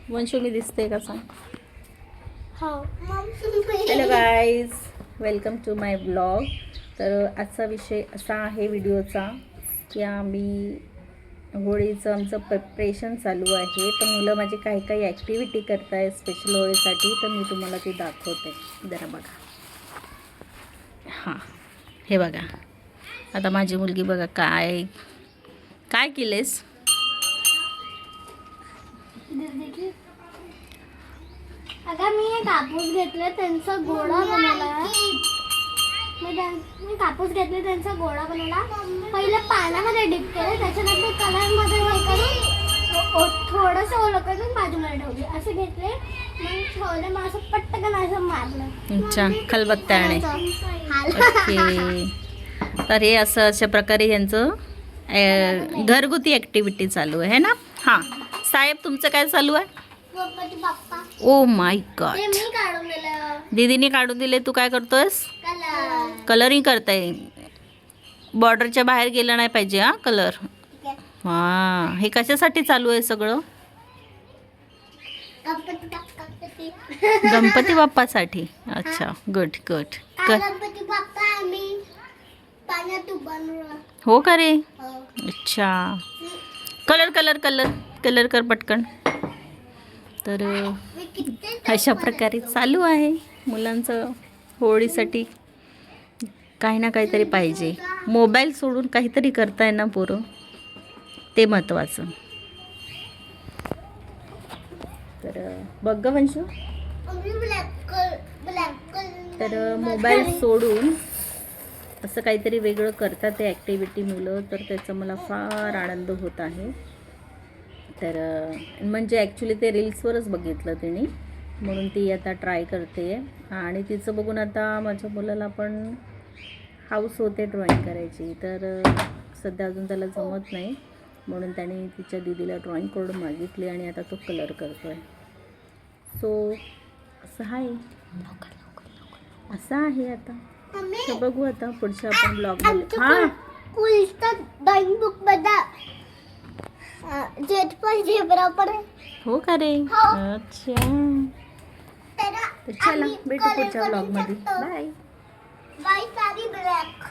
वंशू मी दिसते का सांग. हो hello guys, welcome to my blog. तर आजचा विषय असा आहे व्हिडिओचा की आम्ही होळीचं आमचं प्रिपरेशन चालू आहे. तर मुलं माझी काही काही ॲक्टिव्हिटी करत आहे स्पेशल होळीसाठी, तर मी तुम्हाला ती दाखवते. जरा बघा. हां, हे बघा. आता माझी मुलगी बघा काय काय केलेस. अगं मी हे कापूस घेतले त्यांचा गोळा बनवला. मी कापूस घेतले त्यांचा गोळा बनवला. पहिले पाण्यामध्ये डिप केले, त्याच्यानंतर कलरमध्ये हे करून थोडंसं ओलं करून बाजूला ठेवले. असं घेतले मग ठेवले, मग असं पटकन असं मारलं. अच्छा, खलबत्त्याने. ओके. तर हे असं अशा प्रकारे यांचं घरगुती ॲक्टिव्हिटी चालू आहे ना. हां साहेब, तुमचं काय चालू आहे? Ganpati Bappa oh my God, ते मी काढून दिलं. दीदीने काढून दिले. तू काय करतोयस? कलर कलरिंग करताय. बॉर्डरच्या बाहेर गेलं नाही पाहिजे हा कलर. हां, हे कशासाठी चालू आहे सगळं? गणपती बाप्पा गणपती बाप्पासाठी. अच्छा, गुड गुड. गणपती बाप्पा आम्ही पाण्यात बनवलं. हो का रे? हो. अच्छा, कलर कलर कलर कलर कर पटकन. तर मी किती अशा प्रकारे चालू आहे मुलांचं. होळीसाठी काही ना काहीतरी पाहिजे. मोबाईल सोडून काहीतरी करताय ना पोरं, ते महत्त्वाचं. तर बघ ग वंशू, तर मोबाईल सोडून असं काहीतरी वेगळं करतात ते ॲक्टिव्हिटी मुलं, तर त्याचा मला फार आनंद होत आहे. तर म्हणजे ॲक्च्युली ते रील्सवरच बघितलं तिने, म्हणून ती आता ट्राय करते. आणि तिचं बघून आता माझ्या मुलाला पण हाऊस होते ड्रॉइंग करायची. तर सध्या अजून त्याला जमत नाही, म्हणून त्याने तिच्या दीदीला ड्रॉइंग करून मागितली आणि आता तो कलर करतो आहे. सो असं आहे, असं आहे आता. तर बघू आता पुढच्या आपण ब्लॉगमध्ये. हां, ड्रॉइंग बुक मध्ये जेट पर झेब्रा पर हो का रे? अच्छा, तर चला भेटू पुढच्या ब्लॉगमध्ये. बाय. बाय सारी ब्लॅक.